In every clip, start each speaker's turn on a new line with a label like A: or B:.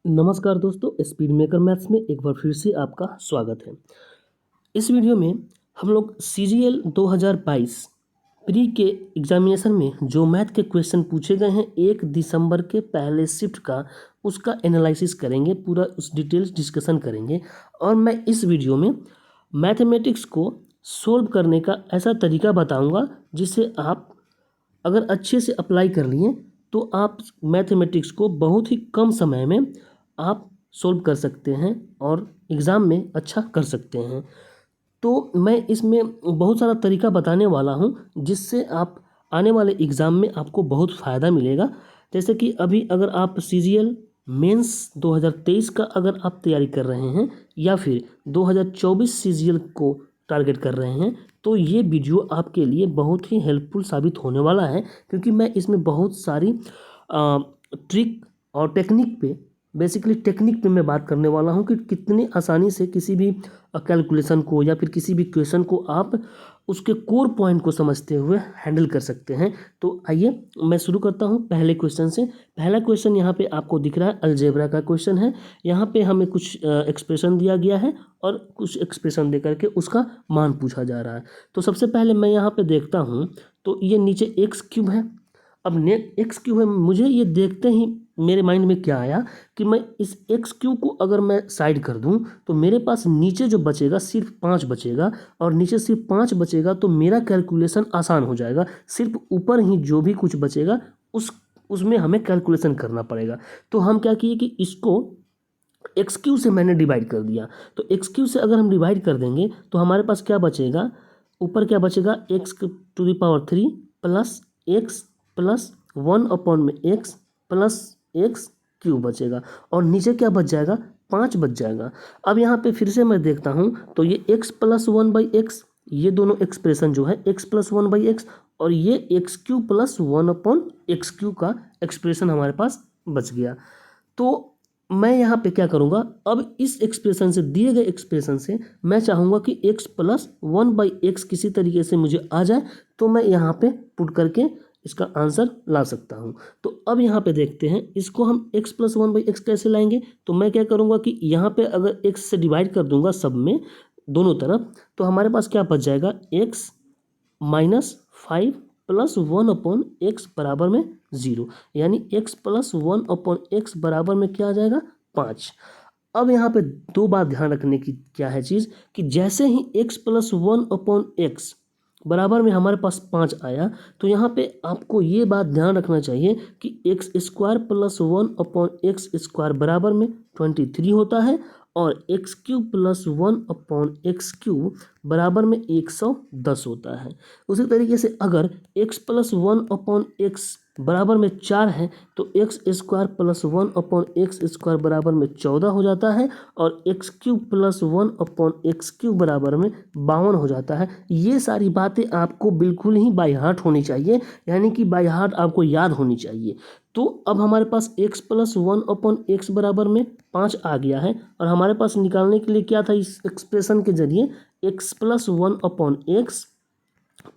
A: नमस्कार दोस्तों, speed maker maths में एक बार फिर से आपका स्वागत है। इस वीडियो में हम लोग सीजीएल 2022 प्री के एग्जामिनेशन में जो मैथ के क्वेश्चन पूछे गए हैं 1 दिसंबर के पहले शिफ्ट का, उसका एनालिसिस करेंगे, पूरा उस डिटेल्स डिस्कशन करेंगे। और मैं इस वीडियो में मैथमेटिक्स को सोल्व करने का ऐसा तरीका बताऊंगा जिससे आप अगर अच्छे से अप्लाई कर लिए तो आप मैथमेटिक्स को बहुत ही कम समय में आप सोल्व कर सकते हैं और एग्ज़ाम में अच्छा कर सकते हैं। तो मैं इसमें बहुत सारा तरीका बताने वाला हूं जिससे आप आने वाले एग्ज़ाम में आपको बहुत फ़ायदा मिलेगा। जैसे कि अभी अगर आप सीजीएल मेंस 2023 का अगर आप तैयारी कर रहे हैं या फिर 2024 सीजीएल को टारगेट कर रहे हैं तो ये वीडियो आपके लिए बहुत ही हेल्पफुल साबित होने वाला है, क्योंकि मैं इसमें बहुत सारी ट्रिक और टेक्निक पे बेसिकली टेक्निक पे मैं बात करने वाला हूँ कि कितनी आसानी से किसी भी कैलकुलेशन को या फिर किसी भी क्वेश्चन को आप उसके कोर पॉइंट को समझते हुए हैंडल कर सकते हैं। तो आइए मैं शुरू करता हूँ पहले क्वेश्चन से। पहला क्वेश्चन यहाँ पे आपको दिख रहा है, अलजेब्रा का क्वेश्चन है। यहाँ पे हमें कुछ एक्सप्रेशन दिया गया है और कुछ एक्सप्रेशन दे करके उसका मान पूछा जा रहा है। तो सबसे पहले मैं यहाँ पे देखता हूँ तो ये नीचे एक्स क्यूब है। अब एक्स क्यूब है, मुझे ये देखते ही मेरे माइंड में क्या आया कि मैं इस एक्स क्यूब को अगर मैं साइड कर दूं तो मेरे पास नीचे जो बचेगा सिर्फ 5 बचेगा, और नीचे सिर्फ 5 बचेगा तो मेरा कैलकुलेशन आसान हो जाएगा। सिर्फ ऊपर ही जो भी कुछ बचेगा उसमें हमें कैलकुलेशन करना पड़ेगा। तो हम क्या किए कि इसको एक्स क्यू से मैंने डिवाइड कर दिया। तो एक्स क्यू से अगर हम डिवाइड कर देंगे तो हमारे पास क्या बचेगा, ऊपर क्या बचेगा, x to the power 3 plus x plus 1 में एक्स प्लस एक्स क्यू बचेगा, और नीचे क्या बच जाएगा, 5 बच जाएगा। अब यहाँ पे फिर से मैं देखता हूँ तो ये एक्स प्लस 1/x, ये दोनों एक्सप्रेशन जो है एक्स प्लस 1/x और ये एक्स क्यू प्लस 1/x³ का एक्सप्रेशन हमारे पास बच गया। तो मैं यहाँ पे क्या करूँगा, अब इस एक्सप्रेशन से, दिए गए एक्सप्रेशन से मैं चाहूँगा कि x प्लस 1/x किसी तरीके से मुझे आ जाए, तो मैं यहाँ पे पुट करके इसका आंसर ला सकता हूँ। तो अब यहाँ पे देखते हैं इसको हम x प्लस 1/x कैसे लाएंगे। तो मैं क्या करूँगा कि यहाँ पे अगर x से डिवाइड कर दूंगा सब में दोनों तरफ, तो हमारे पास क्या बच जाएगा, x माइनस 5 प्लस 1/x बराबर में 0, यानी x प्लस 1/x बराबर में क्या आ जाएगा, 5। अब यहाँ पे दो बात ध्यान रखने की क्या है चीज़, कि जैसे ही x प्लस 1/x बराबर में हमारे पास 5 आया, तो यहाँ पे आपको ये बात ध्यान रखना चाहिए कि x² प्लस 1/x² बराबर में 23 होता है, और x³ प्लस 1/x³ बराबर में 110 होता है। उसी तरीके से अगर x प्लस 1/x बराबर में 4 है तो x² प्लस 1/x² बराबर में 14 हो जाता है, और x³ प्लस 1/x³ बराबर में 52 हो जाता है। ये सारी बातें आपको बिल्कुल ही बाय हार्ट होनी चाहिए, यानी कि बाय हार्ट आपको याद होनी चाहिए। तो अब हमारे पास x प्लस 1/x बराबर में 5 आ गया है, और हमारे पास निकालने के लिए क्या था, इस एक्सप्रेशन के जरिए x प्लस 1/x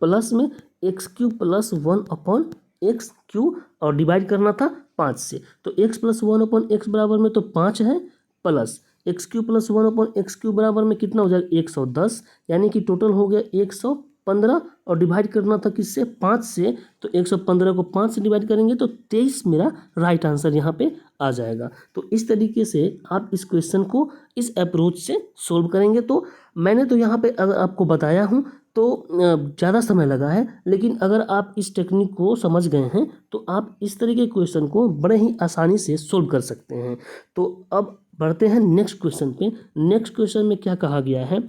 A: प्लस में x³ प्लस 1/x³ और डिवाइड करना था 5 से। तो x प्लस 1/x बराबर में तो 5 है, प्लस x³ प्लस 1/x³ बराबर में कितना हो जाएगा, 110, यानी कि टोटल हो गया 115, और डिवाइड करना था किससे, 5 से। तो 115 को 5 से डिवाइड करेंगे तो 23 मेरा राइट आंसर यहाँ पे आ जाएगा। तो इस तरीके से आप इस क्वेश्चन को इस अप्रोच से सोल्व करेंगे। तो मैंने तो यहाँ पे अगर आपको बताया हूँ तो ज़्यादा समय लगा है, लेकिन अगर आप इस टेक्निक को समझ गए हैं तो आप इस तरीके के क्वेश्चन को बड़े ही आसानी से सोल्व कर सकते हैं। तो अब बढ़ते हैं नेक्स्ट क्वेश्चन पे। नेक्स्ट क्वेश्चन में क्या कहा गया है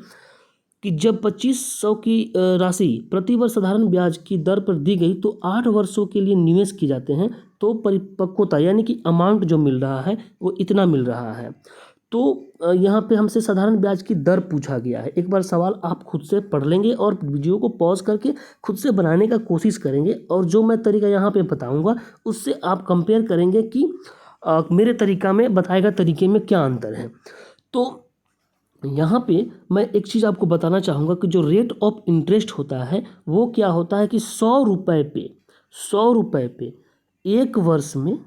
A: कि जब 2500 की राशि प्रतिवर्ष साधारण ब्याज की दर पर दी गई तो 8 वर्षों के लिए निवेश किए जाते हैं, तो परिपक्वता यानी कि अमाउंट जो मिल रहा है वो इतना मिल रहा है। तो यहाँ पे हमसे साधारण ब्याज की दर पूछा गया है। एक बार सवाल आप खुद से पढ़ लेंगे और वीडियो को पॉज करके खुद से बनाने का कोशिश करेंगे, और जो मैं तरीका यहाँ पे बताऊँगा उससे आप कंपेयर करेंगे कि मेरे तरीका में बताए गए तरीके में क्या अंतर है। तो यहाँ पे मैं एक चीज़ आपको बताना चाहूँगा कि जो रेट ऑफ इंटरेस्ट होता है वो क्या होता है कि 100 रुपये पे 1 वर्ष में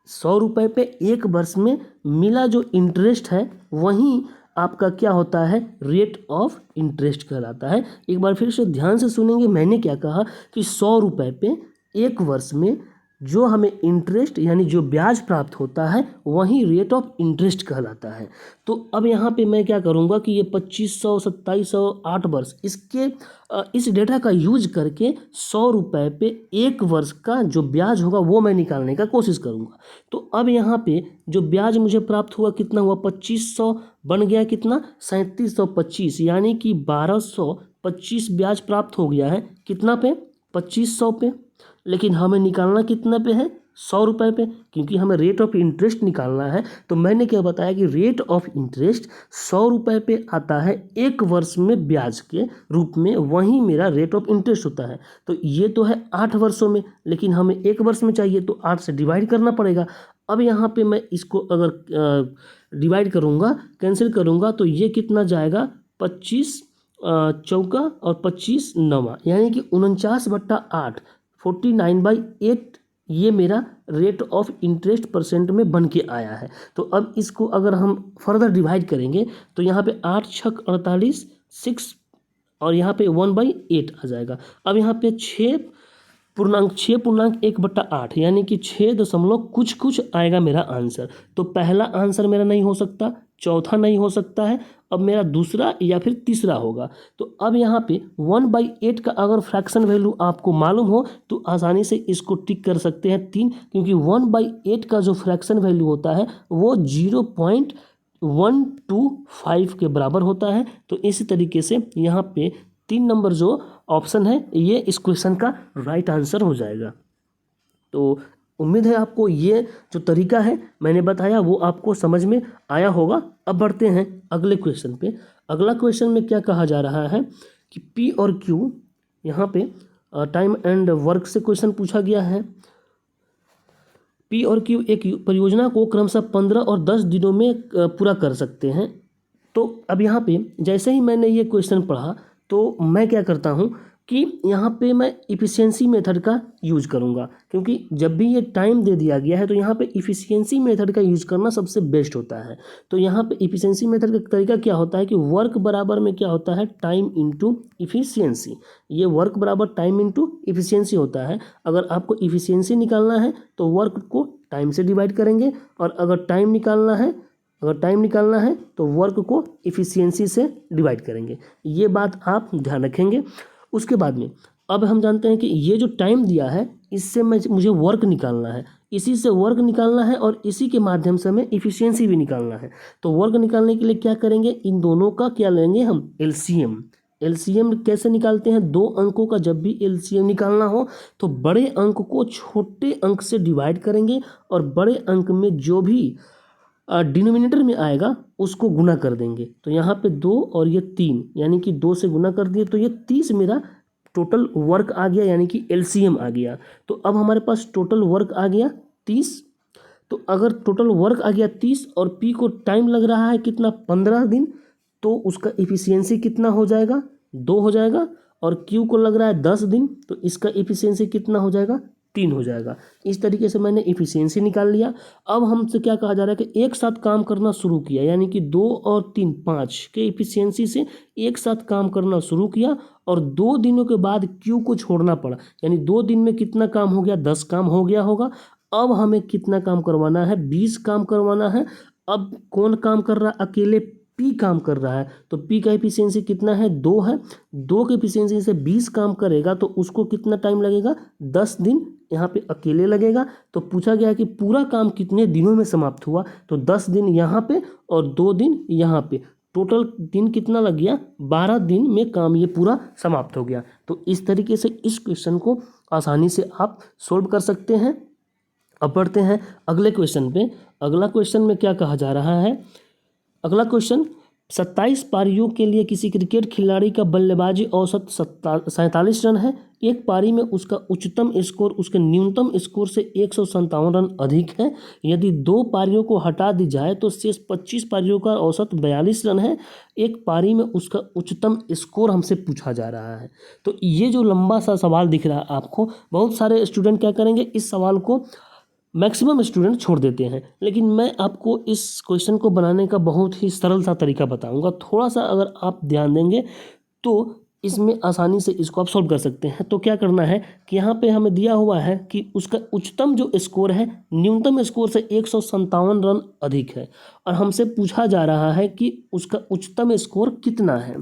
A: 100 रुपये पे एक वर्ष में मिला जो इंटरेस्ट है वही आपका क्या होता है, रेट ऑफ इंटरेस्ट कहलाता है। एक बार फिर से ध्यान से सुनेंगे, मैंने क्या कहा कि 100 रुपये पे एक वर्ष में जो हमें इंटरेस्ट यानी जो ब्याज प्राप्त होता है वही रेट ऑफ इंटरेस्ट कहलाता है। तो अब यहाँ पे मैं क्या करूँगा कि ये 2500, 2700, 8 वर्ष इस डेटा का यूज करके 100 रुपये पे एक वर्ष का जो ब्याज होगा वो मैं निकालने का कोशिश करूँगा। तो अब यहाँ पे जो ब्याज मुझे प्राप्त हुआ कितना हुआ, 2500 बन गया कितना, 3725, यानी कि 1225 ब्याज प्राप्त हो गया है कितना पे, 2500 पे। लेकिन हमें निकालना कितना पे है, 100 रुपये पे, क्योंकि हमें रेट ऑफ इंटरेस्ट निकालना है। तो मैंने क्या बताया कि रेट ऑफ इंटरेस्ट 100 रुपये पे आता है एक वर्ष में ब्याज के रूप में, वही मेरा रेट ऑफ इंटरेस्ट होता है। तो ये तो है 8 वर्षों में, लेकिन हमें एक वर्ष में चाहिए तो 8 से डिवाइड करना पड़ेगा। अब यहाँ पे मैं इसको अगर डिवाइड करूँगा, कैंसिल करूँगा, तो ये कितना जाएगा, 25 चौका और 25 नवा, यानी कि 49/8, 49/8 ये मेरा रेट ऑफ इंटरेस्ट परसेंट में बन के आया है। तो अब इसको अगर हम फर्दर डिवाइड करेंगे तो यहाँ पे 8 छक 48, 6 और यहाँ पे 1/8 आ जाएगा। अब यहाँ पे 6.1/8 यानी कि 6 दशमलव कुछ कुछ आएगा मेरा आंसर। तो पहला आंसर मेरा नहीं हो सकता, चौथा नहीं हो सकता है, अब मेरा दूसरा या फिर तीसरा होगा। तो अब यहाँ पे 1/8 का अगर फ्रैक्शन वैल्यू आपको मालूम हो तो आसानी से इसको टिक कर सकते हैं 3, क्योंकि 1/8 का जो फ्रैक्शन वैल्यू होता है वो 0.125 के बराबर होता है। तो इसी तरीके से यहाँ पे 3 नंबर जो ऑप्शन है ये इस क्वेश्चन का राइट आंसर हो जाएगा। तो उम्मीद है आपको ये जो तरीका है मैंने बताया वो आपको समझ में आया होगा। अब बढ़ते हैं अगले क्वेश्चन पे। अगला क्वेश्चन में क्या कहा जा रहा है कि पी और क्यू, यहाँ पे टाइम एंड वर्क से क्वेश्चन पूछा गया है। पी और क्यू एक परियोजना को क्रमशः 15 और 10 दिनों में पूरा कर सकते हैं। तो अब यहाँ पे जैसे ही मैंने ये क्वेश्चन पढ़ा तो मैं क्या करता हूँ कि यहाँ पे मैं इफ़िशियंसी मेथड का यूज करूँगा, क्योंकि जब भी ये टाइम दे दिया गया है तो यहाँ पे इफ़िशियंसी मेथड का यूज करना सबसे बेस्ट होता है। तो यहाँ पे इफ़िशियंसी मेथड का तरीका क्या होता है कि वर्क बराबर में क्या होता है, टाइम इंटू इफ़िशियंसी। ये वर्क बराबर टाइम इंटू इफ़िशियंसी होता है। अगर आपको इफ़िशियंसी निकालना है तो वर्क को टाइम से डिवाइड करेंगे, और अगर टाइम निकालना है तो वर्क को इफ़िशियंसी से डिवाइड करेंगे। ये बात आप ध्यान रखेंगे। उसके बाद में अब हम जानते हैं कि ये जो टाइम दिया है इससे मुझे वर्क निकालना है, इसी से वर्क निकालना है और इसी के माध्यम से हमें इफ़िशियंसी भी निकालना है। तो वर्क निकालने के लिए क्या करेंगे, इन दोनों का क्या लेंगे हम, एलसीएम। एलसीएम कैसे निकालते हैं, 2 अंकों का जब भी एलसीएम निकालना हो तो बड़े अंक को छोटे अंक से डिवाइड करेंगे और बड़े अंक में जो भी डिनोमिनेटर में आएगा उसको गुना कर देंगे। तो यहाँ पे 2 और ये 3, यानी कि 2 से गुना कर दिए तो ये 30 मेरा टोटल वर्क आ गया, यानी कि एलसीएम आ गया। तो अब हमारे पास टोटल वर्क आ गया 30। तो अगर टोटल वर्क आ गया 30 और पी को टाइम लग रहा है कितना, 15 दिन, तो उसका इफ़िशियंसी कितना हो जाएगा, 2 हो जाएगा। और क्यू को लग रहा है 10 दिन, तो इसका इफ़िशियंसी कितना हो जाएगा, 3 हो जाएगा। इस तरीके से मैंने इफ़िशियंसी निकाल लिया। अब हमसे क्या कहा जा रहा है कि एक साथ काम करना शुरू किया, यानी कि 2 और 3 5 के इफ़िशियंसी से एक साथ काम करना शुरू किया और 2 दिनों के बाद क्यू को छोड़ना पड़ा, यानी 2 दिन में कितना काम हो गया, 10 काम हो गया होगा। अब हमें कितना काम करवाना है, 20 काम करवाना है। अब कौन काम कर रहा है, अकेले पी काम कर रहा है। तो पी का एफिशिएंसी कितना है, 2 है। 2 के एफिशिएंसी से 20 काम करेगा तो उसको कितना टाइम लगेगा, 10 दिन यहाँ पे अकेले लगेगा। तो पूछा गया है कि पूरा काम कितने दिनों में समाप्त हुआ, तो 10 दिन यहाँ पे और 2 दिन यहाँ पे, टोटल दिन कितना लग गया, 12 दिन में काम ये पूरा समाप्त हो गया। तो इस तरीके से इस क्वेश्चन को आसानी से आप सोल्व कर सकते हैं। अब बढ़ते हैं अगले क्वेश्चन पे। अगला क्वेश्चन में क्या कहा जा रहा है, अगला क्वेश्चन 27 पारियों के लिए किसी क्रिकेट खिलाड़ी का बल्लेबाजी औसत 47 रन है। एक पारी में उसका उच्चतम स्कोर उसके न्यूनतम स्कोर से 157 रन अधिक है। यदि 2 पारियों को हटा दी जाए तो शेष 25 पारियों का औसत 42 रन है। एक पारी में उसका उच्चतम स्कोर हमसे पूछा जा रहा है। तो ये जो लंबा सा सवाल दिख रहा है आपको, बहुत सारे स्टूडेंट क्या करेंगे, इस सवाल को मैक्सिमम स्टूडेंट छोड़ देते हैं। लेकिन मैं आपको इस क्वेश्चन को बनाने का बहुत ही सरल सा तरीका बताऊंगा। थोड़ा सा अगर आप ध्यान देंगे तो इसमें आसानी से इसको आप सॉल्व कर सकते हैं। तो क्या करना है कि यहाँ पे हमें दिया हुआ है कि उसका उच्चतम जो स्कोर है न्यूनतम स्कोर से 157 रन अधिक है, और हमसे पूछा जा रहा है कि उसका उच्चतम स्कोर कितना है।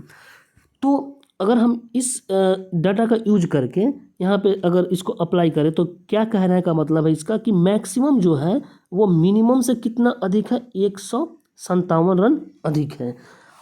A: तो अगर हम इस डाटा का यूज करके यहाँ पे अगर इसको अप्लाई करें तो क्या कहने का मतलब है इसका कि मैक्सिमम जो है वो मिनिमम से कितना अधिक है, 157 रन अधिक है।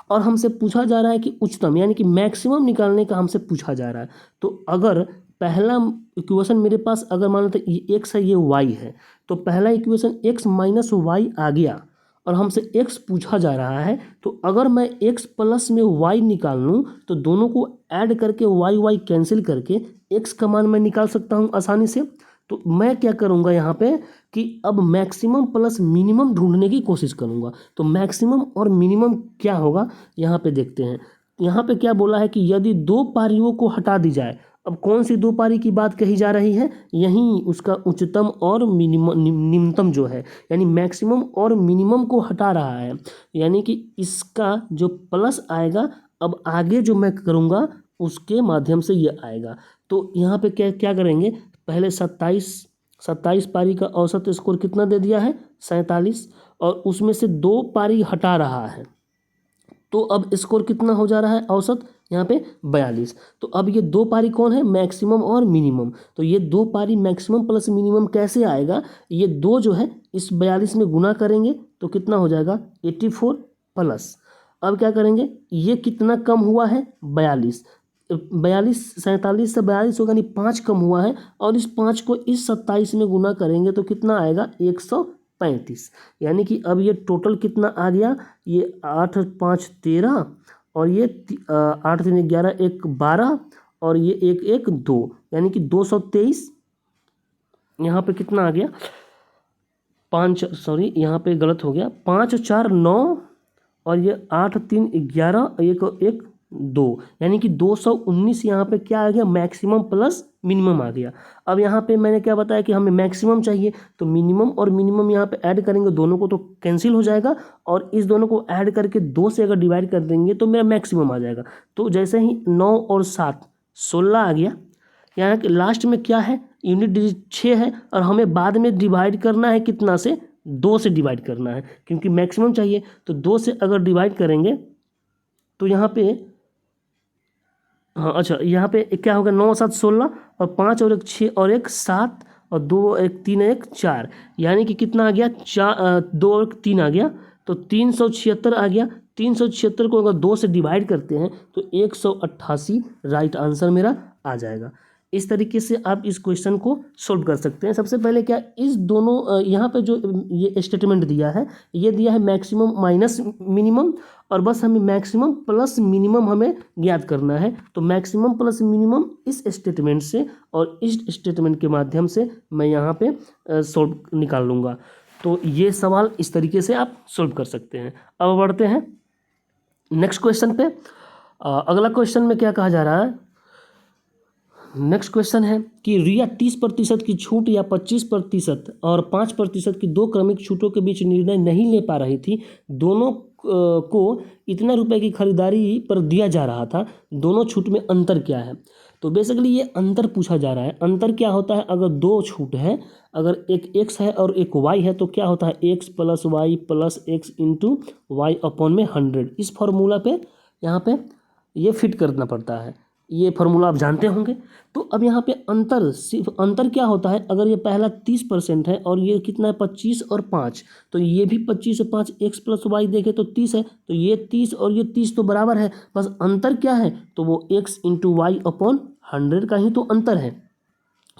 A: और हमसे पूछा जा रहा है कि उच्चतम यानी कि मैक्सिमम निकालने का हमसे पूछा जा रहा है। तो अगर पहला इक्वेशन मेरे पास अगर मान लेते ये एक्स है, ये वाई है, तो पहला इक्वेशन एक्स माइनस वाई आ गया और हमसे x पूछा जा रहा है। तो अगर मैं x प्लस में y निकाल लूँ तो दोनों को ऐड करके y कैंसिल करके x का मान मैं निकाल सकता हूँ आसानी से। तो मैं क्या करूँगा यहाँ पे कि अब मैक्सिमम प्लस मिनिमम ढूंढने की कोशिश करूँगा। तो मैक्सिमम और मिनिमम क्या होगा यहाँ पे देखते हैं। यहाँ पे क्या बोला है कि यदि दो पारियों को हटा दी जाए। अब कौन सी दो पारी की बात कही जा रही है, यहीं उसका उच्चतम और निम्नतम जो है यानी मैक्सिमम और मिनिमम को हटा रहा है, यानी कि इसका जो प्लस आएगा अब आगे जो मैं करूँगा उसके माध्यम से ये आएगा। तो यहाँ पे क्या क्या करेंगे, पहले 27 पारी का औसत स्कोर कितना दे दिया है 47, और उसमें से दो पारी हटा रहा है तो अब स्कोर कितना हो जा रहा है औसत यहाँ पे 42। तो अब ये दो पारी कौन है, मैक्सिमम और मिनिमम। तो ये दो पारी मैक्सिमम प्लस मिनिमम कैसे आएगा, ये दो जो है इस 42 में गुना करेंगे तो कितना हो जाएगा 84 प्लस। अब क्या करेंगे, ये कितना कम हुआ है 42, 47 से 42 होगा यानी 5 कम हुआ है, और इस 5 को इस 27 में गुना करेंगे तो कितना आएगा 135। यानी कि अब ये टोटल कितना आ गया, ये 8 5 13 और ये 8 3 11 1 12 और ये 1 1 2 यानी कि 223। यहाँ पे कितना आ गया 5, सॉरी यहाँ पे गलत हो गया, 5 4 9 और ये 8 3 11 1 1 2 यानी कि 219 यहाँ पे क्या आ गया मैक्सिमम प्लस मिनिमम आ गया। अब यहाँ पे मैंने क्या बताया कि हमें मैक्सिमम चाहिए, तो मिनिमम और मिनिमम यहाँ पे ऐड करेंगे, दोनों को तो कैंसिल हो जाएगा, और इस दोनों को ऐड करके 2 से अगर डिवाइड कर देंगे तो मेरा मैक्सिमम आ जाएगा। तो जैसे ही 9 और 7 16 आ गया, यहाँ के लास्ट में क्या है यूनिट डिजिट 6 है, और हमें बाद में डिवाइड करना है कितना से 2 से डिवाइड करना है क्योंकि मैक्सिमम चाहिए। तो 2 से अगर डिवाइड करेंगे तो यहाँ पे हाँ अच्छा यहाँ पे क्या होगा 9 7 16 और 5 और 1 6 और 1 7 और 2 1 3 1 4 यानी कि कितना आ गया 2 और 3 आ गया, तो 376 आ गया। 376 को अगर 2 से डिवाइड करते हैं तो 188 राइट आंसर मेरा आ जाएगा। इस तरीके से आप इस क्वेश्चन को सोल्व कर सकते हैं। सबसे पहले क्या इस दोनों यहाँ पे जो ये स्टेटमेंट दिया है, ये दिया है मैक्सिमम माइनस मिनिमम, और बस हमें मैक्सिमम प्लस मिनिमम हमें ज्ञात करना है। तो मैक्सिमम प्लस मिनिमम इस स्टेटमेंट से और इस स्टेटमेंट के माध्यम से मैं यहाँ पे सोल्व निकाल लूँगा। तो ये सवाल इस तरीके से आप सोल्व कर सकते हैं। अब बढ़ते हैं नेक्स्ट क्वेश्चन पे। अगला क्वेश्चन में क्या कहा जा रहा है, नेक्स्ट क्वेश्चन है कि रिया 30% की छूट या 25% और 5% की दो क्रमिक छूटों के बीच निर्णय नहीं ले पा रही थी। दोनों को इतना रुपए की खरीदारी पर दिया जा रहा था, दोनों छूट में अंतर क्या है। तो बेसिकली ये अंतर पूछा जा रहा है। अंतर क्या होता है, अगर दो छूट है, अगर एक x है और एक y है तो क्या होता है x plus y plus x into y upon में 100। इस फार्मूला पे यहाँ पे ये फिट करना पड़ता है, ये फार्मूला आप जानते होंगे। तो अब यहाँ पे अंतर, सिर्फ अंतर क्या होता है, अगर ये पहला 30% है और ये कितना है 25 और 5, तो ये भी 25 और 5 x प्लस वाई देखे तो 30 है, तो ये 30 और ये 30 तो बराबर है। बस अंतर क्या है, तो वो x इंटू वाई अपॉन 100 का ही तो अंतर है।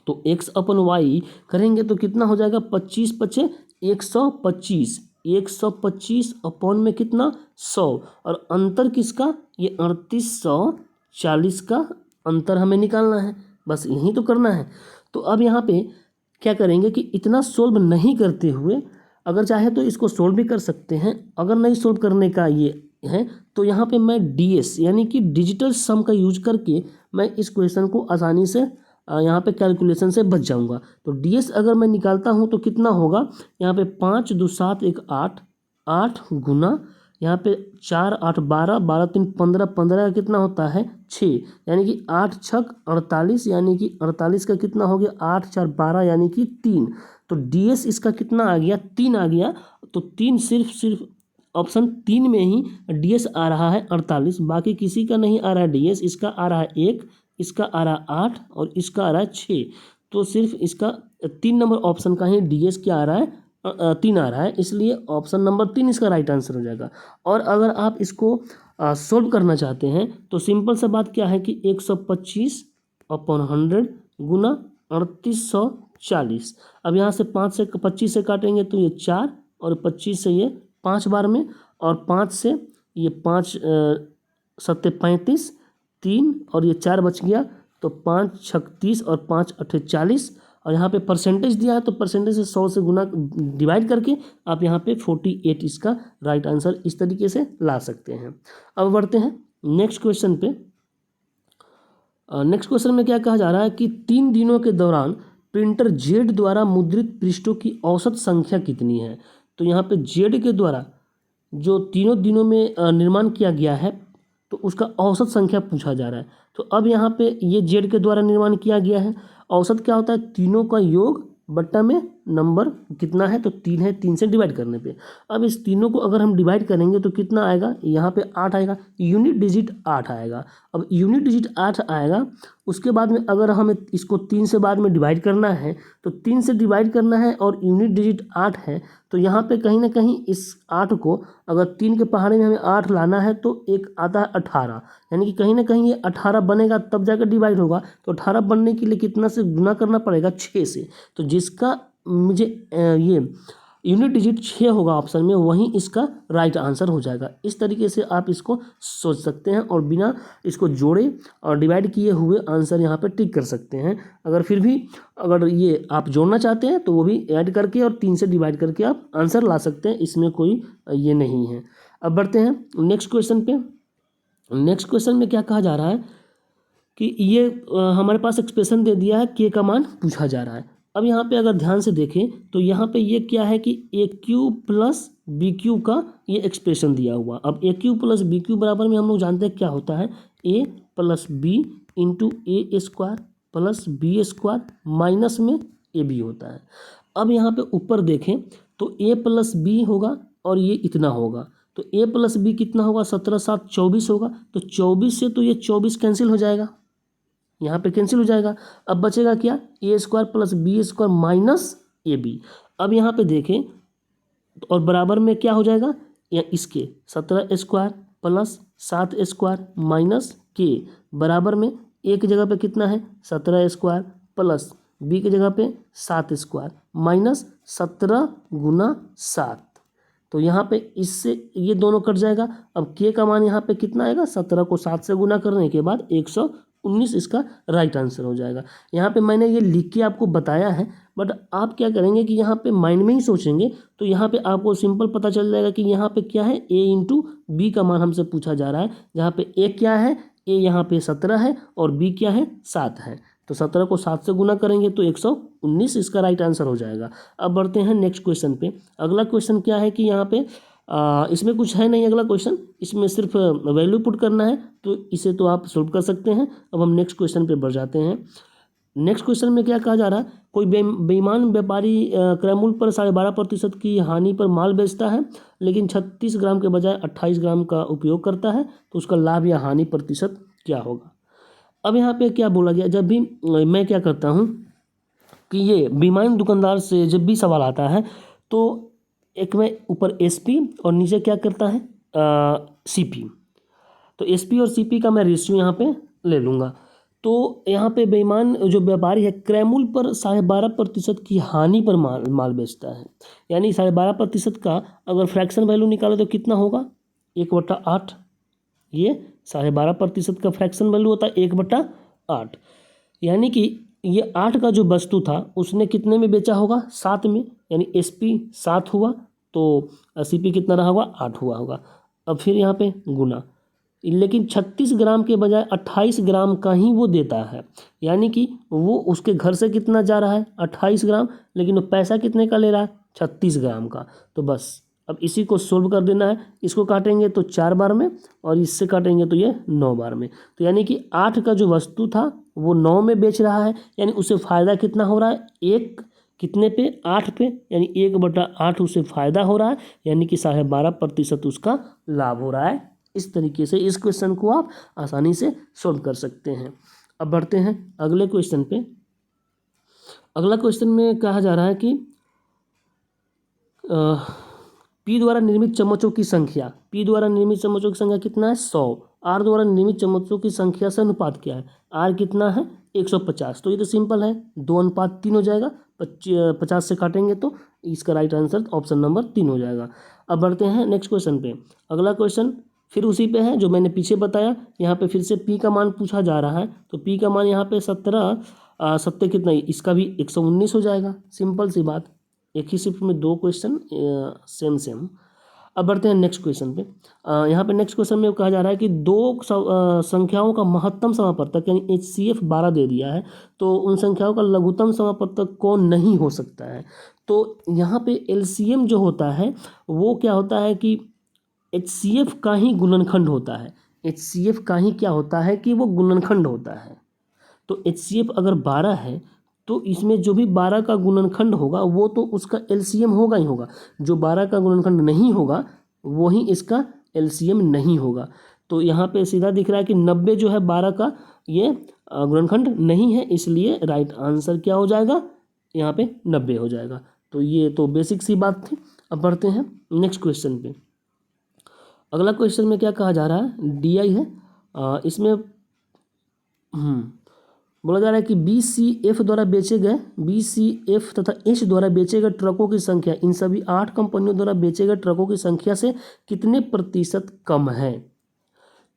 A: तो x अपन वाई करेंगे तो कितना हो जाएगा 25 पचे 125, 125 अपॉन में कितना 100, और अंतर किसका, ये 3840 का अंतर हमें निकालना है। बस यही तो करना है। तो अब यहाँ पे क्या करेंगे कि इतना सोल्व नहीं करते हुए, अगर चाहे तो इसको सोल्व भी कर सकते हैं, अगर नहीं सोल्व करने का ये है तो यहाँ पे मैं DS यानी कि डिजिटल सम का यूज करके मैं इस क्वेश्चन को आसानी से यहाँ पे कैलकुलेशन से बच जाऊँगा। तो डीएस अगर मैं निकालता हूँ तो कितना होगा, यहाँ पे 5 2 7 1 8, 8 गुना यहाँ पे 4 8 12, 12 3 15, 15 का कितना होता है 6, यानी कि 8 छक 48, यानी कि 48 का कितना हो गया 8 4 12 यानी कि 3। तो डीएस इसका कितना आ गया 3 आ गया। तो 3 सिर्फ ऑप्शन 3 में ही डीएस आ रहा है 48, बाकी किसी का नहीं आ रहा है डीएस। इसका आ रहा है 1, इसका आ रहा है 8 और इसका आ रहा है 6। तो सिर्फ इसका 3 नंबर ऑप्शन का ही डीएस क्या आ रहा है 3 आ रहा है, इसलिए ऑप्शन नंबर 3 इसका राइट आंसर हो जाएगा। और अगर आप इसको सोल्व करना चाहते हैं तो सिंपल सा बात क्या है कि 125 अपॉन 100 गुना 3840। अब यहाँ से 5 से 25 से काटेंगे तो ये 4 और 25 से ये 5 बार में, और 5 से ये 5 सत्ते 35, 3 और ये 4 बच गया तो 5 छक 30 और 5 अट्ठे 40। और यहाँ पे परसेंटेज दिया है तो परसेंटेज से 100 से गुना डिवाइड करके आप यहाँ पे 48 इसका राइट आंसर इस तरीके से ला सकते हैं। अब बढ़ते हैं नेक्स्ट क्वेश्चन पे। नेक्स्ट क्वेश्चन में क्या कहा जा रहा है कि 3 दिनों के दौरान प्रिंटर जेड द्वारा मुद्रित पृष्ठों की औसत संख्या कितनी है। तो यहाँ पे जेड के द्वारा जो तीनों दिनों में निर्माण किया गया है तो उसका औसत संख्या पूछा जा रहा है। तो अब यहाँ पे ये जेड के द्वारा निर्माण किया गया है, औसत क्या होता है तीनों का योग बट्टा में नंबर कितना है तो 3 है, 3 से डिवाइड करने पे। अब इस तीनों को अगर हम डिवाइड करेंगे तो कितना आएगा, यहाँ पे 8 आएगा, यूनिट डिजिट 8 आएगा। अब यूनिट डिजिट 8 आएगा, उसके बाद में अगर हमें इसको 3 से बाद में डिवाइड करना है तो 3 से डिवाइड करना है और यूनिट डिजिट 8 है, तो यहाँ पे कहीं ना कहीं इस 8 को अगर 3 के पहाड़े में हमें 8 लाना है तो एक आता है 18, यानी कि कहीं ना कहीं ये 18 बनेगा तब जाकर डिवाइड होगा। तो 18 बनने के लिए कितना से गुना करना पड़ेगा 6 से। तो जिसका मुझे ये यूनिट डिजिट 6 होगा ऑप्शन में, वहीं इसका राइट आंसर हो जाएगा। इस तरीके से आप इसको सोच सकते हैं और बिना इसको जोड़े और डिवाइड किए हुए आंसर यहाँ पे टिक कर सकते हैं। अगर फिर भी अगर ये आप जोड़ना चाहते हैं तो वो भी ऐड करके और 3 से डिवाइड करके आप आंसर ला सकते हैं, इसमें कोई ये नहीं है। अब बढ़ते हैं नेक्स्ट क्वेश्चन पे। नेक्स्ट क्वेश्चन में क्या कहा जा रहा है कि ये हमारे पास एक्सप्रेशन दे दिया है, के का मान पूछा जा रहा है। अब यहाँ पे अगर ध्यान से देखें तो यहाँ पे ये क्या है कि a cube plus b cube का ये एक्सप्रेशन दिया हुआ। अब a cube plus b cube बराबर में हम लोग जानते हैं क्या होता है, a plus b into a square plus b square minus में ए बी होता है। अब यहाँ पे ऊपर देखें तो ए प्लस बी होगा और ये इतना होगा, तो ए प्लस बी कितना होगा 17 7 24 होगा। तो 24 से तो ये 24 कैंसिल हो जाएगा, यहाँ पे कैंसिल हो जाएगा। अब बचेगा क्या, a square plus b square minus a b. अब यहाँ पे देखें और बराबर में क्या हो जाएगा, या इसके 17 स्क्वायर प्लस 7 स्क्वायर माइनस के बराबर में ए की जगह पे कितना है 17 स्क्वायर प्लस बी की जगह पे 7 स्क्वायर माइनस 17 गुना 7। तो यहाँ पे इससे ये दोनों कट जाएगा। अब के का मान यहाँ पे कितना आएगा, 17 को 7 से गुना करने के बाद 119 इसका राइट आंसर हो जाएगा। यहाँ पे मैंने ये लिख के आपको बताया है, बट आप क्या करेंगे कि यहाँ पे माइंड में ही सोचेंगे तो यहाँ पे आपको सिंपल पता चल जाएगा कि यहाँ पे क्या है, ए इंटू बी का मान हमसे पूछा जा रहा है। जहाँ पे ए क्या है, ए यहाँ पे 17 है और बी क्या है 7 है। तो 17 को 7 से गुना करेंगे तो 119 इसका राइट आंसर हो जाएगा। अब बढ़ते हैं नेक्स्ट क्वेश्चन पे। अगला क्वेश्चन क्या है कि यहाँ पे इसमें कुछ है नहीं, अगला क्वेश्चन इसमें सिर्फ वैल्यू पुट करना है, तो इसे तो आप सोल्व कर सकते हैं। अब हम नेक्स्ट क्वेश्चन पे बढ़ जाते हैं। नेक्स्ट क्वेश्चन में क्या कहा जा रहा है, कोई बेईमान व्यापारी क्रय मूल्य पर 12.5% की हानि पर माल बेचता है लेकिन 36 ग्राम के बजाय 28 ग्राम का उपयोग करता है, तो उसका लाभ या हानि प्रतिशत क्या होगा। अब यहाँ पे क्या बोला गया, जब भी मैं क्या करता हूँ कि ये बेईमान दुकानदार से जब भी सवाल आता है तो एक मैं ऊपर एसपी और नीचे क्या करता है सीपी, तो एसपी और सीपी का मैं रेशियो यहाँ पे ले लूँगा। तो यहाँ पे बेईमान जो व्यापारी है क्रय मूल्य पर 12.5% की हानि पर माल बेचता है, यानी 12.5% का अगर फ्रैक्शन वैल्यू निकाले तो कितना होगा 1/8। ये 12.5% का फ्रैक्शन वैल्यू होता है 1/8, यानी कि ये 8 का जो वस्तु था उसने कितने में बेचा होगा 7 में, यानी एसपी 7 हुआ तो सीपी कितना रहा होगा 8 हुआ होगा। अब फिर यहाँ पे गुना, लेकिन 36 ग्राम के बजाय 28 ग्राम का ही वो देता है, यानी कि वो उसके घर से कितना जा रहा है 28 ग्राम, लेकिन वो पैसा कितने का ले रहा है 36 ग्राम का। तो बस अब इसी को सोल्व कर देना है। इसको काटेंगे तो 4 बार में और इससे काटेंगे तो ये 9 बार में। तो यानी कि 8 का जो वस्तु था वो 9 में बेच रहा है, यानी उसे फ़ायदा कितना हो रहा है, एक कितने पे 8 पे, यानी 1/8 उसे फ़ायदा हो रहा है, यानी कि 12.5% उसका लाभ हो रहा है। इस तरीके से इस क्वेश्चन को आप आसानी से सॉल्व कर सकते हैं। अब बढ़ते हैं अगले क्वेश्चन पे। अगला क्वेश्चन में कहा जा रहा है कि पी द्वारा निर्मित चम्मचों की संख्या, पी द्वारा निर्मित चम्मचों की संख्या कितना है 100, आर द्वारा निर्मित चम्मचों की संख्या से अनुपात क्या है, आर कितना है 150। तो ये तो सिंपल है, 2:3 हो जाएगा, 50 से काटेंगे तो इसका राइट आंसर ऑप्शन नंबर 3 हो जाएगा। अब बढ़ते हैं नेक्स्ट क्वेश्चन पे। अगला क्वेश्चन फिर उसी पे है जो मैंने पीछे बताया। यहाँ पे फिर से पी का मान पूछा जा रहा है, तो पी का मान यहाँ पे 17 कितना, इसका भी 119 हो जाएगा। सिंपल सी बात, एक ही शिफ्ट में 2 क्वेश्चन सेम। अब बढ़ते हैं नेक्स्ट क्वेश्चन पे। यहाँ पे नेक्स्ट क्वेश्चन में कहा जा रहा है कि 2 संख्याओं का महत्तम समापवर्तक यानी HCF 12 दे दिया है, तो उन संख्याओं का लघुत्तम समापवर्तक कौन नहीं हो सकता है। तो यहाँ पे LCM जो होता है वो क्या होता है कि HCF का ही गुणनखंड होता है। HCF का ही क्या होता है कि वो गुणनखंड होता है। तो HCF अगर 12 है तो इसमें जो भी 12 का गुणनखंड होगा वो तो उसका LCM होगा ही होगा। जो 12 का गुणनखंड नहीं होगा वही इसका LCM नहीं होगा। तो यहाँ पे सीधा दिख रहा है कि 90 जो है 12 का ये गुणनखंड नहीं है, इसलिए राइट आंसर क्या हो जाएगा, यहाँ पे 90 हो जाएगा। तो ये तो बेसिक सी बात थी। अब बढ़ते हैं नेक्स्ट क्वेश्चन पे। अगला क्वेश्चन में क्या कहा जा रहा है, DI है, इसमें बोला जा रहा है कि BCF द्वारा बेचे गए, BCF तथा H द्वारा बेचे गए ट्रकों की संख्या इन सभी 8 कंपनियों द्वारा बेचे गए ट्रकों की संख्या से कितने प्रतिशत कम है।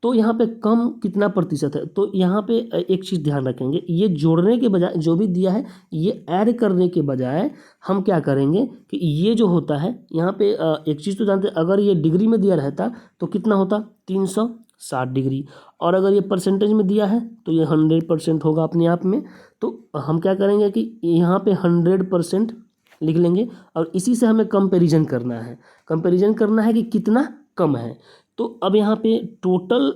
A: तो यहाँ पे कम कितना प्रतिशत है, तो यहाँ पे एक चीज़ ध्यान रखेंगे, ये जोड़ने के बजाय जो भी दिया है ये ऐड करने के बजाय हम क्या करेंगे कि ये जो होता है यहाँ पे एक चीज़ तो जानते हैं, अगर ये डिग्री में दिया रहता तो कितना होता 360 डिग्री, और अगर ये परसेंटेज में दिया है तो ये 100% होगा अपने आप में। तो हम क्या करेंगे कि यहाँ पे 100% लिख लेंगे और इसी से हमें कंपैरिजन करना है, कंपैरिजन करना है कि कितना कम है। तो अब यहाँ पे टोटल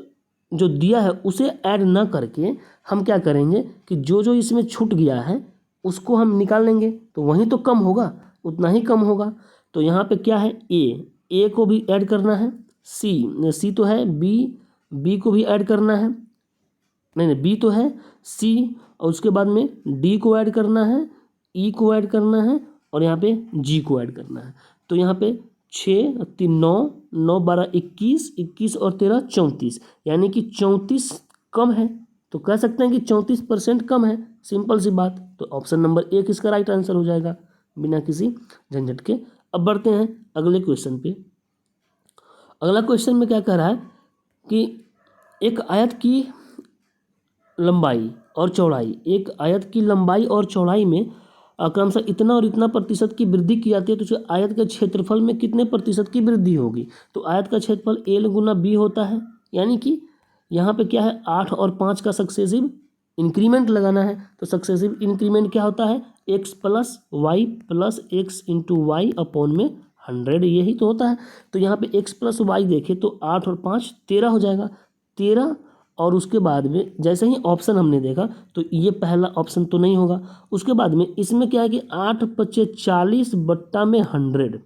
A: जो दिया है उसे ऐड ना करके हम क्या करेंगे कि जो जो इसमें छूट गया है उसको हम निकाल लेंगे, तो वहीं तो कम होगा, उतना ही कम होगा। तो यहाँ पे क्या है, ए को भी ऐड करना है, सी तो है, बी को भी ऐड करना है, नहीं बी तो है, सी, और उसके बाद में डी को ऐड करना है, ई को ऐड करना है, और यहाँ पे जी को ऐड करना है। तो यहाँ पे 6 3 9 9 12 21 21 और 13 34, यानी कि 34 कम है, तो कह सकते हैं कि 34% कम है। सिंपल सी बात, तो ऑप्शन नंबर 1 इसका राइट आंसर हो जाएगा बिना किसी झंझट के। अब बढ़ते हैं अगले क्वेश्चन पे। अगला क्वेश्चन में क्या कह रहा है कि एक आयत की लंबाई और चौड़ाई, एक आयत की लंबाई और चौड़ाई में क्रमशः इतना और इतना प्रतिशत की वृद्धि की जाती है, तो उसे आयत के क्षेत्रफल में कितने प्रतिशत की वृद्धि होगी। तो आयत का क्षेत्रफल L गुना B होता है, यानी कि यहाँ पे क्या है 8 और 5 का सक्सेसिव इंक्रीमेंट लगाना है। तो सक्सेसिव इंक्रीमेंट क्या होता है, x plus y plus x into y upon में 100, यही तो होता है। तो यहाँ पे x प्लस वाई देखें तो 8 और 5 13 हो जाएगा, 13, और उसके बाद में जैसे ही ऑप्शन हमने देखा तो ये पहला ऑप्शन तो नहीं होगा। उसके बाद में इसमें क्या है कि 8 × 40 बट्टा में 100,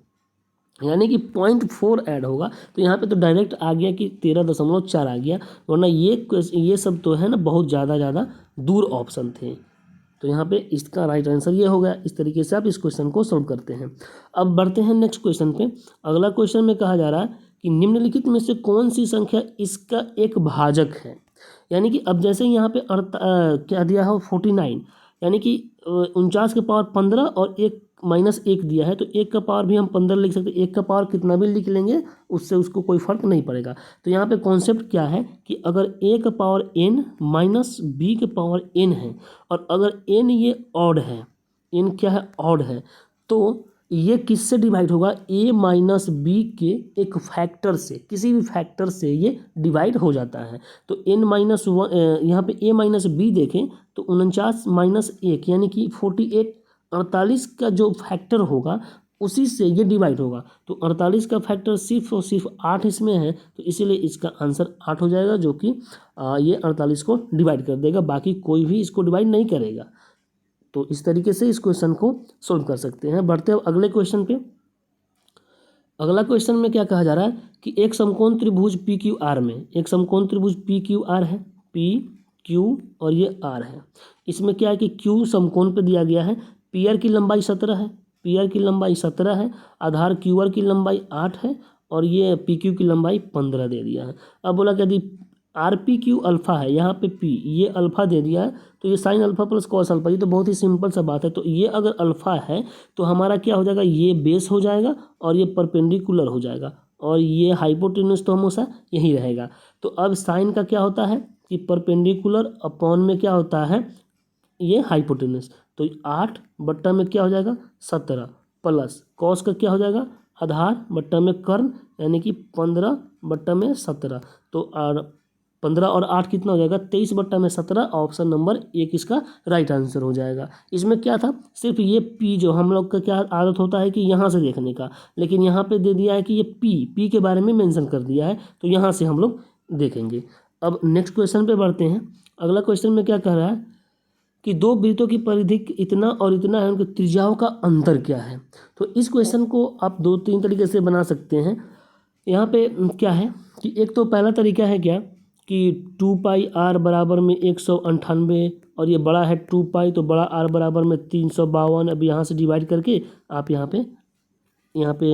A: यानी कि 0.4 ऐड होगा। तो यहाँ पे तो डायरेक्ट आ गया कि 13.4 आ गया, वरना ये सब तो है ना बहुत ज़्यादा दूर ऑप्शन थे। तो यहाँ पे इसका राइट आंसर ये हो गया। इस तरीके से आप इस क्वेश्चन को सॉल्व करते हैं। अब बढ़ते हैं नेक्स्ट क्वेश्चन पे। अगला क्वेश्चन में कहा जा रहा है कि निम्नलिखित में से कौन सी संख्या इसका एक भाजक है। यानी कि अब जैसे यहाँ पे क्या दिया है 49, यानी कि 49 के पावर 15 और -1 दिया है, तो 1 का पावर भी हम 15 लिख सकते हैं, 1 का पावर कितना भी लिख लेंगे उससे उसको कोई फर्क नहीं पड़ेगा। तो यहाँ पे कॉन्सेप्ट क्या है कि अगर a का पावर n माइनस b के पावर n है और अगर n ये ऑड है, n क्या है ऑड है, तो ये किससे डिवाइड होगा, a माइनस बी के एक फैक्टर से, किसी भी फैक्टर से ये डिवाइड हो जाता है। तो n माइनस वन, यहाँ पे a माइनस बी देखें तो 49 माइनस 1 यानी कि 48, 48 का जो फैक्टर होगा उसी से ये डिवाइड होगा। तो 48 का फैक्टर सिर्फ और सिर्फ 8 इसमें है, तो इसीलिए इसका आंसर 8 हो जाएगा, जो कि ये 48 को डिवाइड कर देगा, बाकी कोई भी इसको डिवाइड नहीं करेगा। तो इस तरीके से इस क्वेश्चन को सोल्व कर सकते हैं। बढ़ते हैं अगले क्वेश्चन पे। अगला क्वेश्चन में क्या कहा जा रहा है कि एक समकोण त्रिभुज पी क्यू आर में, एक समकोण त्रिभुज पी क्यू आर है, पी क्यू और ये आर है। इसमें क्या है कि क्यू समकोण पे दिया गया है, पी आर की लंबाई 17 है, पी आर की लंबाई 17 है, आधार क्यू आर की लंबाई 8 है और ये पी क्यू की लंबाई 15 दे दिया है। अब बोला कि यदि आर पी क्यू अल्फा है, यहाँ पे पी ये अल्फा दे दिया है, तो ये sine alpha plus cos alpha, ये तो बहुत ही सिंपल सा बात है। तो ये अगर अल्फा है तो हमारा क्या हो जाएगा, ये बेस हो जाएगा और ये परपेंडिकुलर हो जाएगा और ये हाइपोटेन्यूस तो हमेशा यही रहेगा। तो अब साइन का क्या होता है कि परपेंडिकुलर अपॉन में क्या होता है, ये हाइपोटेन्यूस। तो 8 बट्टा में क्या हो जाएगा 17 प्लस कॉस का क्या हो जाएगा आधार बट्टा में कर्ण, यानी कि 15 बट्टा में 17। तो और 15 और 8 कितना हो जाएगा 23 बट्टा में 17। ऑप्शन नंबर 1 इसका राइट आंसर हो जाएगा। इसमें क्या था, सिर्फ ये पी जो हम लोग का क्या आदत होता है कि यहाँ से देखने का, लेकिन यहाँ पे दे दिया है कि ये पी के बारे में मेंशन कर दिया है, तो यहाँ से हम लोग देखेंगे। अब नेक्स्ट क्वेश्चन पे बढ़ते हैं। अगला क्वेश्चन में क्या कह रहा है कि दो वृत्तों की परिधि इतना और इतना है, उनकी त्रिज्याओं का अंतर क्या है। तो इस क्वेश्चन को आप 2-3 तरीके से बना सकते हैं। यहाँ पे क्या है कि एक तो पहला तरीका है क्या कि 2 पाई आर बराबर में 198 और ये बड़ा है 2 पाई, तो बड़ा आर बराबर में 352। अब यहाँ से डिवाइड करके आप यहाँ पे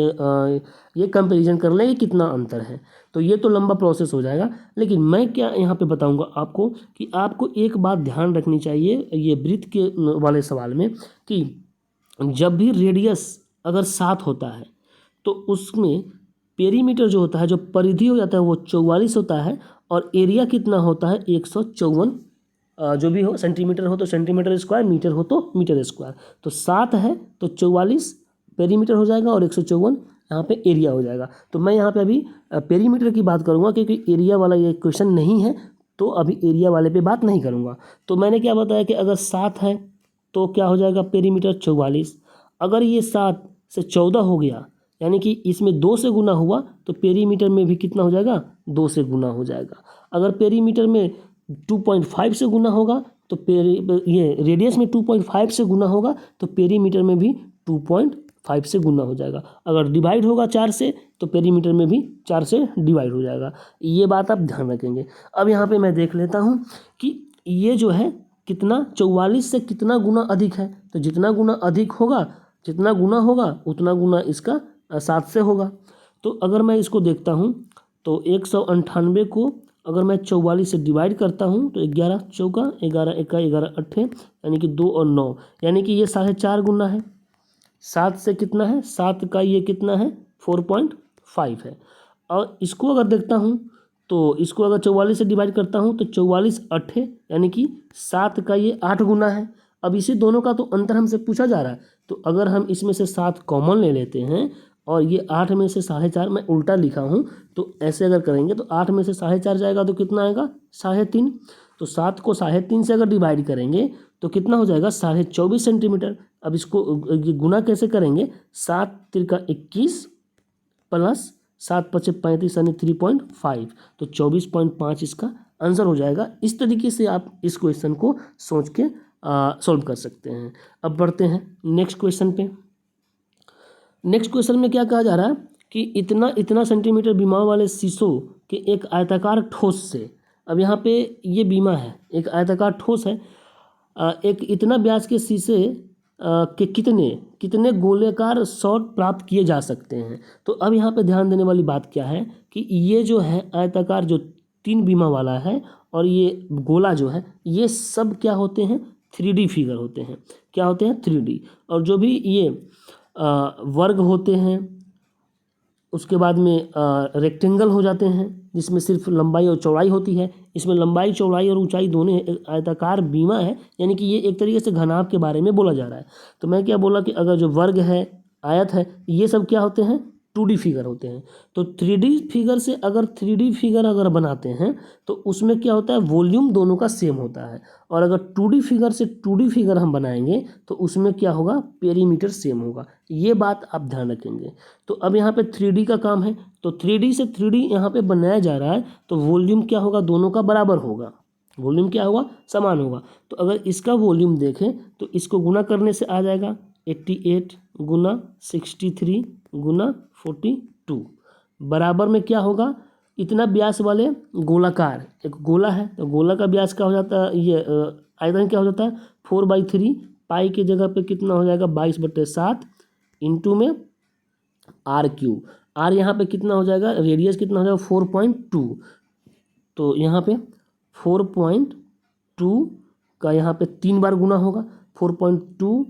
A: ये कंपैरिजन कर लें कि कितना अंतर है। तो ये तो लंबा प्रोसेस हो जाएगा, लेकिन मैं क्या यहाँ पे बताऊँगा आपको कि आपको एक बात ध्यान रखनी चाहिए ये वृत्त के वाले सवाल में कि जब भी रेडियस अगर 7 होता है तो उसमें पेरीमीटर जो होता है, जो परिधि हो जाता है वो 44 होता है और एरिया कितना होता है 154, जो भी हो, सेंटीमीटर हो तो सेंटीमीटर स्क्वायर, मीटर हो तो मीटर स्क्वायर। तो 7 है तो 44 पेरीमीटर हो जाएगा और 154 यहाँ पे एरिया हो जाएगा। तो मैं यहाँ पे अभी पेरीमीटर की बात करूँगा क्योंकि एरिया वाला ये क्वेश्चन नहीं है, तो अभी एरिया वाले पे बात नहीं करूँगा। तो मैंने क्या बताया कि अगर 7 है तो क्या हो जाएगा पेरीमीटर 44। अगर ये 7 से 14 हो गया यानी कि इसमें 2 से गुना हुआ तो पेरीमीटर में भी कितना हो जाएगा 2 से गुना हो जाएगा। अगर पेरीमीटर में 2.5 से गुना होगा तो ये रेडियस में 2.5 से गुना होगा तो पेरीमीटर में भी 2.5 से गुना हो जाएगा। अगर डिवाइड होगा 4 से तो पेरीमीटर में भी 4 से डिवाइड हो जाएगा। ये बात आप ध्यान रखेंगे। अब यहाँ पे मैं देख लेता हूँ कि ये जो है कितना 44 से कितना गुना अधिक है। तो जितना गुना अधिक होगा, जितना गुना होगा उतना गुना इसका 7 से होगा। तो अगर मैं इसको देखता हूँ तो 198 को अगर मैं 44 से डिवाइड करता हूँ तो 11 चौका 11 एका 11 अट्ठे यानी कि 2 और 9, यानी कि ये 4.5 गुना है। 7 से कितना है 7 का ये कितना है 4.5 है। और इसको अगर देखता हूँ तो इसको अगर 44 से डिवाइड करता हूँ तो 44 अट्ठे यानी कि 7 का ये 8 गुना है। अब इसी दोनों का तो अंतर हमसे पूछा जा रहा है, तो अगर हम इसमें से 7 कॉमन ले लेते हैं और ये 8 में से 4.5 मैं उल्टा लिखा हूँ, तो ऐसे अगर करेंगे तो 8 में से 4.5 जाएगा तो कितना आएगा 3.5। तो 7 को 3.5 से अगर डिवाइड करेंगे तो कितना हो जाएगा 24.5 सेंटीमीटर। अब इसको गुना कैसे करेंगे, 7 तिरका 21 प्लस 7 पचे 35 यानी 3.5, तो 24.5 इसका आंसर हो जाएगा। इस तरीके से आप इस क्वेश्चन को सोच के सॉल्व कर सकते हैं। अब बढ़ते हैं नेक्स्ट क्वेश्चन पे। नेक्स्ट क्वेश्चन में क्या कहा जा रहा है कि इतना इतना सेंटीमीटर बीमा वाले शीशों के एक आयताकार ठोस से, अब यहाँ पे ये बीमा है, एक आयताकार ठोस है, एक इतना व्यास के शीशे के कितने गोलाकार शॉट प्राप्त किए जा सकते हैं। तो अब यहाँ पे ध्यान देने वाली बात क्या है कि ये जो है आयताकार जो 3 बीमा वाला है और ये गोला जो है, ये सब क्या होते हैं 3D फिगर होते हैं। क्या होते हैं 3D। और जो भी ये वर्ग होते हैं उसके बाद में रेक्टेंगल हो जाते हैं जिसमें सिर्फ लंबाई और चौड़ाई होती है। इसमें लंबाई चौड़ाई और ऊंचाई दोनों आयताकार बीमा है, यानी कि ये एक तरीके से घनाभ के बारे में बोला जा रहा है। तो मैं क्या बोला कि अगर जो वर्ग है आयत है, ये सब क्या होते हैं, 2D फिगर होते हैं। तो 3D फिगर से अगर 3D फिगर अगर बनाते हैं तो उसमें क्या होता है, वॉल्यूम दोनों का सेम होता है। और अगर 2D फिगर से 2D फिगर हम बनाएंगे तो उसमें क्या होगा, पेरीमीटर सेम होगा। ये बात आप ध्यान रखेंगे। तो अब यहाँ पे 3D का काम है, तो 3D से 3D यहाँ पे बनाया जा रहा है, तो वॉल्यूम क्या होगा, दोनों का बराबर होगा, वॉल्यूम क्या होगा, समान होगा। तो अगर इसका वॉल्यूम देखें तो इसको गुना करने से आ जाएगा 88 गुना 63 गुना 42 बराबर में क्या होगा, इतना व्यास वाले गोलाकार, एक गोला है तो गोला का व्यास क्या हो जाता है, ये आयतन क्या हो जाता है 4/3, पाई की जगह पे कितना हो जाएगा 22/7 इंटू में r³। r यहाँ पे कितना हो जाएगा, रेडियस कितना हो जाएगा 4.2, तो यहाँ पे 4.2 का यहाँ पे 3 बार गुना होगा, 4.2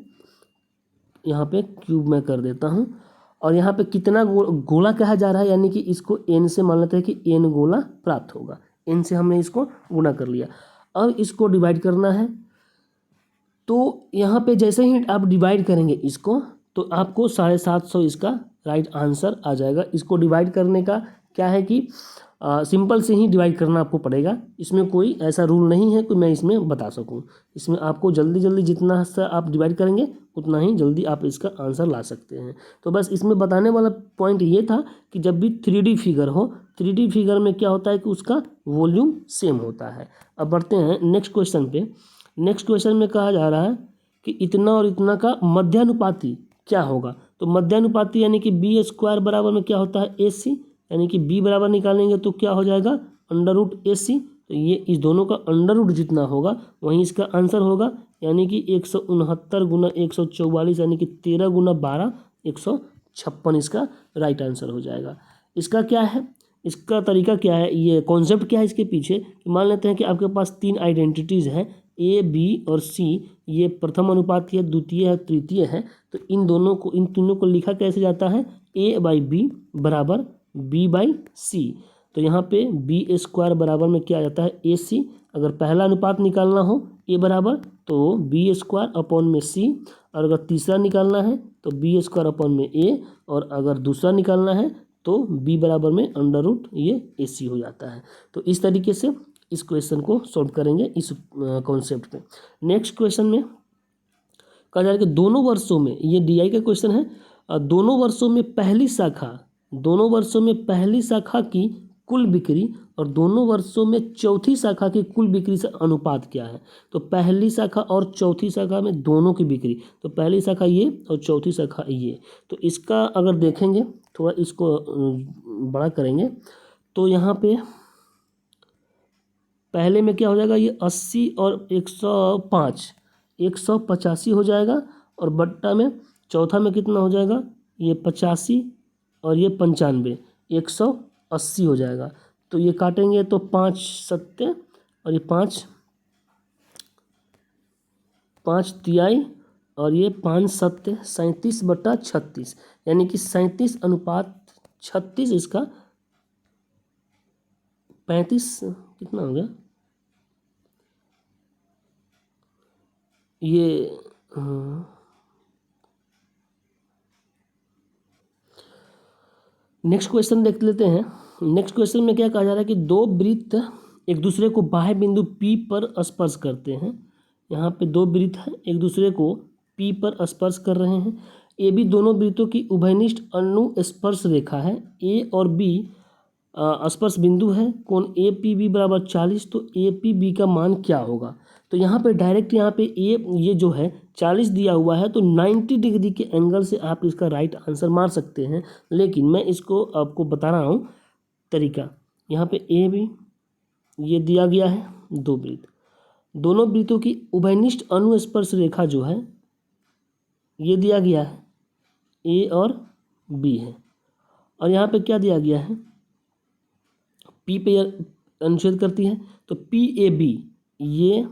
A: यहाँ पे क्यूब में कर देता हूँ। और यहाँ पे कितना गोला कहा जा रहा है, यानी कि इसको n से मान लेते हैं कि n गोला प्राप्त होगा, n से हमने इसको गुना कर लिया। अब इसको डिवाइड करना है, तो यहाँ पे जैसे ही आप डिवाइड करेंगे इसको तो आपको 750 इसका राइट आंसर आ जाएगा। इसको डिवाइड करने का क्या है कि सिंपल से ही डिवाइड करना आपको पड़ेगा, इसमें कोई ऐसा रूल नहीं है कि मैं इसमें बता सकूं। इसमें आपको जल्दी जल्दी जितना सा आप डिवाइड करेंगे उतना ही जल्दी आप इसका आंसर ला सकते हैं। तो बस इसमें बताने वाला पॉइंट ये था कि जब भी 3D फिगर हो, 3D फिगर में क्या होता है कि उसका वॉल्यूम सेम होता है। अब बढ़ते हैं नेक्स्ट क्वेश्चन पे। नेक्स्ट क्वेश्चन में कहा जा रहा है कि इतना और इतना का मध्यानुपाती क्या होगा। तो मध्यानुपाती यानी कि b² बराबर में क्या होता है AC, यानी कि b बराबर निकालेंगे तो क्या हो जाएगा √AC। तो ये इस दोनों का अंडर जितना होगा वहीं इसका आंसर होगा, यानी कि 169 गुना 144 यानी कि 13 गुना 12 156 इसका राइट आंसर हो जाएगा। इसका क्या है, इसका तरीका क्या है, ये कॉन्सेप्ट क्या है इसके पीछे। मान लेते हैं कि आपके पास 3 आइडेंटिटीज़ हैं A, B और C, ये प्रथम अनुपात है, द्वितीय है, तृतीय है। तो इन दोनों को, इन तीनों को लिखा कैसे जाता है, A/B बराबर B/C। तो यहाँ पे b² बराबर में क्या आ जाता है AC। अगर पहला अनुपात निकालना हो A बराबर तो b² अपॉन में C, और अगर तीसरा निकालना है तो b² अपॉन में A, और अगर दूसरा निकालना है तो b बराबर में अंडर ये AC हो जाता है। तो इस तरीके से इस क्वेश्चन को सॉल्व करेंगे इस कॉन्सेप्ट पे। नेक्स्ट क्वेश्चन में कहा जा रहा है कि दोनों वर्षों में, ये DI का क्वेश्चन है, दोनों वर्षों में पहली शाखा की कुल बिक्री और दोनों वर्षों में चौथी शाखा की कुल बिक्री से अनुपात क्या है। तो पहली शाखा और चौथी शाखा में दोनों की बिक्री, तो पहली शाखा ये और चौथी शाखा ये। तो इसका अगर देखेंगे, थोड़ा इसको बड़ा करेंगे तो यहाँ पे पहले में क्या हो जाएगा, ये 80 और 105 185 हो जाएगा, और बट्टा में चौथा में कितना हो जाएगा, ये 85 और ये 95 180 हो जाएगा। तो ये काटेंगे तो 5 7 और ये 5 तिहाई और ये 5 7 37/36, यानी कि 37:36 इसका 35 कितना हो गया ये नेक्स्ट क्वेश्चन देख लेते हैं। नेक्स्ट क्वेश्चन में क्या कहा जा रहा है कि दो वृत्त एक दूसरे को बाह्य बिंदु P पर स्पर्श करते हैं। यहाँ पे दो वृत्त हैं, एक दूसरे को P पर स्पर्श कर रहे हैं। AB दोनों वृत्तों की उभयनिष्ठ अनुस्पर्श रेखा है। A और B स्पर्श बिंदु है। कोण APB बराबर 40, तो APB का मान क्या होगा। तो यहाँ पे डायरेक्ट यहाँ पे ये जो है 40 दिया हुआ है, तो 90 डिग्री के एंगल से आप इसका राइट आंसर मार सकते हैं। लेकिन मैं इसको आपको बता रहा हूँ तरीका। यहाँ पे AB ये दिया गया है, दो वृत्त, दोनों वृत्तों की उभयनिष्ठ अनुस्पर्श रेखा जो है ये दिया गया है, A और B है। और यहाँ पे क्या दिया गया है, P पे अनुच्छेद करती है, तो PAB ये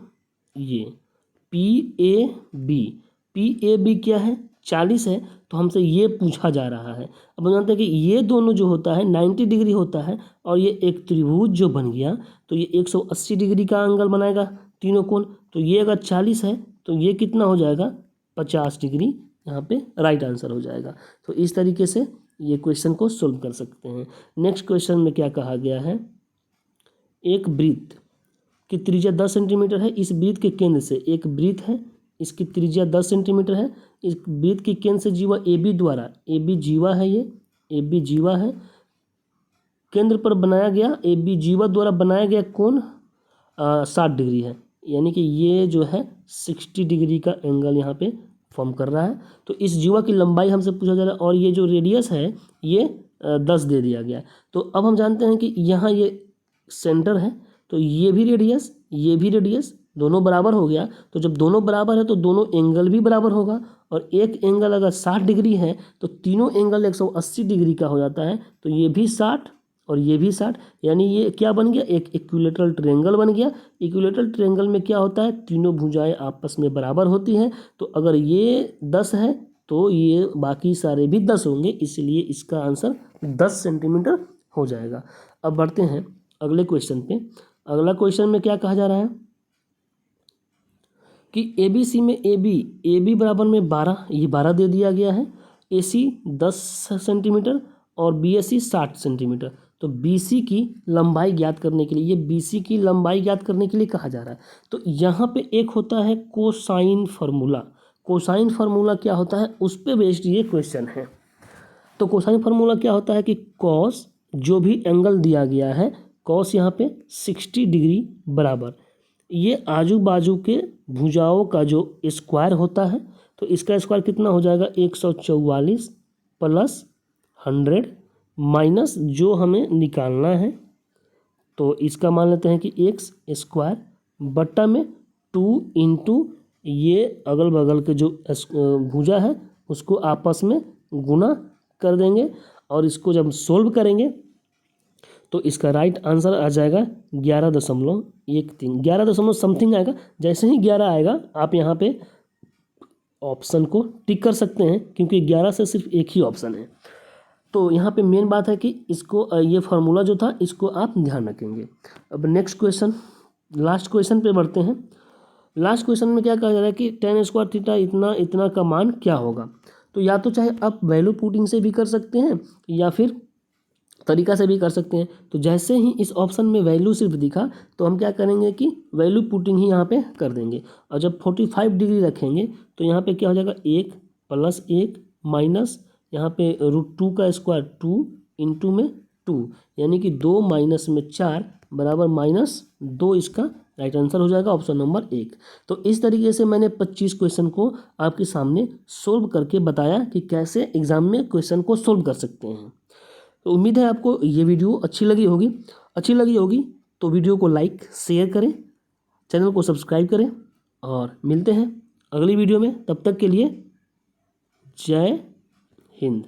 A: PAB क्या है 40 है, तो हमसे ये पूछा जा रहा है। अब हम जानते हैं कि ये दोनों जो होता है 90 डिग्री होता है, और ये एक त्रिभुज जो बन गया तो ये 180 डिग्री का एंगल बनाएगा तीनों कोण। तो ये अगर 40 है तो ये कितना हो जाएगा 50 डिग्री यहाँ पे राइट आंसर हो जाएगा। तो इस तरीके से ये क्वेश्चन को सोल्व कर सकते हैं। नेक्स्ट क्वेश्चन में क्या कहा गया है, एक वृत्त की त्रिज्या 10 सेंटीमीटर है। इस वृत्त के केंद्र से, एक वृत्त है, इसकी त्रिज्या 10 सेंटीमीटर है। इस वृत्त के केंद्र से जीवा ए बी द्वारा, ए बी जीवा है, ये ए बी जीवा है, केंद्र पर बनाया गया, ए बी जीवा द्वारा बनाया गया कोण 60 डिग्री है। यानी कि ये जो है 60 डिग्री का एंगल यहाँ पे फॉर्म कर रहा है। तो इस जीवा की लंबाई हमसे पूछा जा रहा है और ये जो रेडियस है ये 10 दे दिया गया है। तो अब हम जानते हैं कि यहाँ ये सेंटर है, तो ये भी रेडियस, ये भी रेडियस, दोनों बराबर हो गया। तो जब दोनों बराबर है तो दोनों एंगल भी बराबर होगा, और एक एंगल अगर 60 डिग्री है तो तीनों एंगल 180 डिग्री का हो जाता है। तो ये भी 60 और ये भी 60, यानी ये क्या बन गया, एक इक्विलेटरल ट्रायंगल बन गया। इक्विलेटरल ट्रायंगल में क्या होता है, तीनों भुजाएं आपस में बराबर होती हैं। तो अगर ये 10 है तो ये बाकी सारे भी 10 होंगे, इसलिए इसका आंसर 10 सेंटीमीटर हो जाएगा। अब बढ़ते हैं अगले क्वेश्चन पे। अगला क्वेश्चन में क्या कहा जा रहा है कि ए बी सी में ए बी बराबर में 12, ये 12 दे दिया गया है। ए सी 10 सेंटीमीटर और बी एस सी 60 सेंटीमीटर। तो बी सी की लंबाई ज्ञात करने के लिए, ये बी सी की लंबाई ज्ञात करने के लिए कहा जा रहा है। तो यहाँ पे एक होता है कोसाइन फार्मूला। कोसाइन फार्मूला क्या होता है, उस पर बेस्ड ये क्वेश्चन है। तो कोसाइन फार्मूला क्या होता है कि कॉस, जो भी एंगल दिया गया है, कॉस यहाँ पे 60 डिग्री बराबर, ये आजू बाजू के भुजाओं का जो स्क्वायर होता है, तो इसका स्क्वायर कितना हो जाएगा, 144 प्लस 100 माइनस जो हमें निकालना है, तो इसका मान लेते हैं कि एक्स स्क्वायर बट्टा में 2 इंटू ये अगल बगल के जो भुजा है उसको आपस में गुना कर देंगे, और इसको जब सोल्व करेंगे तो इसका राइट आंसर आ जाएगा 11.13, 11 समथिंग आएगा। जैसे ही 11 आएगा आप यहाँ पे ऑप्शन को टिक कर सकते हैं, क्योंकि 11 से सिर्फ एक ही ऑप्शन है। तो यहाँ पे मेन बात है कि इसको, ये फार्मूला जो था इसको आप ध्यान रखेंगे। अब नेक्स्ट क्वेश्चन, लास्ट क्वेश्चन पे बढ़ते हैं। लास्ट क्वेश्चन में क्या कहा जा रहा है कि tan स्क्वायर थीटा इतना इतना का मान क्या होगा। तो या तो चाहे आप वैल्यू पुटिंग से भी कर सकते हैं या फिर तरीका से भी कर सकते हैं। तो जैसे ही इस ऑप्शन में वैल्यू सिर्फ दिखा तो हम क्या करेंगे कि वैल्यू पुटिंग ही यहाँ पे कर देंगे, और जब 45 डिग्री रखेंगे तो यहाँ पे क्या हो जाएगा, 1 प्लस 1 माइनस यहाँ पे √2 का स्क्वायर 2 इंटू में 2, यानी कि 2 माइनस में 4 बराबर -2, इसका राइट आंसर हो जाएगा ऑप्शन नंबर 1। तो इस तरीके से मैंने 25 क्वेश्चन को आपके सामने सोल्व करके बताया कि कैसे एग्जाम में क्वेश्चन को सोल्व कर सकते हैं। तो उम्मीद है आपको ये वीडियो अच्छी लगी होगी। तो वीडियो को लाइक शेयर करें, चैनल को सब्सक्राइब करें, और मिलते हैं अगली वीडियो में। तब तक के लिए जय हिंद।